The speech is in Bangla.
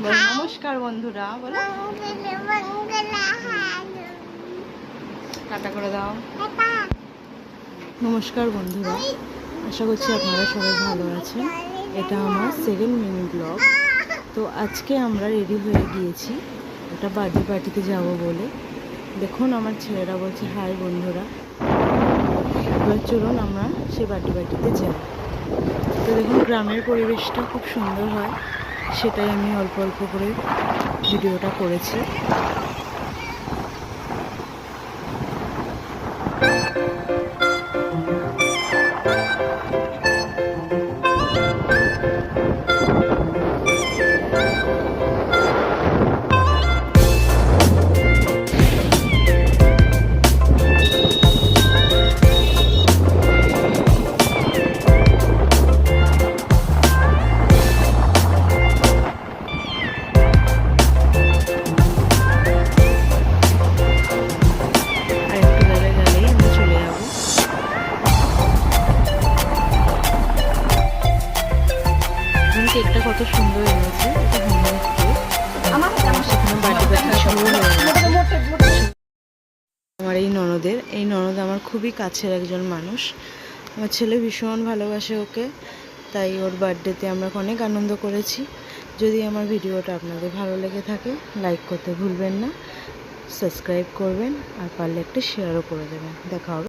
বলো নমস্কার বন্ধুরা, বলো টাটা করে দাও। নমস্কার বন্ধুরা, আশা করছি আপনারা সবাই ভালো আছেন। এটা আমার সেকেন্ড মিনি ব্লগ। তো আজকে আমরা রেডি হয়ে গিয়েছি একটা বার্থডে পার্টিতে যাব বলে। দেখুন আমার ছেলেরা বলছে হাই বন্ধুরা, এবার চলুন আমরা সেই বার্থডে পার্টিতে যাই। তো দেখুন গ্রামের পরিবেশটা খুব সুন্দর হয়, সেটাই আমি অল্প অল্প করে ভিডিওটা করেছি। কেকটা কত সুন্দর এনেছে, এটা হোমমেড কেক। সেখানে বার্থডে পার্টি শুরু হয়ে গেছে। আমার এই ননদ আমার খুবই কাছের একজন মানুষ। আমার ছেলে ভীষণ ভালোবাসে ওকে, তাই ওর বার্থডেতে আমরা অনেক আনন্দ করেছি। যদি আমার ভিডিওটা আপনাদের ভালো লেগে থাকে লাইক করতে ভুলবেন না, সাবস্ক্রাইব করবেন আর পারলে একটা শেয়ারও করে দেবেন। দেখা হবে।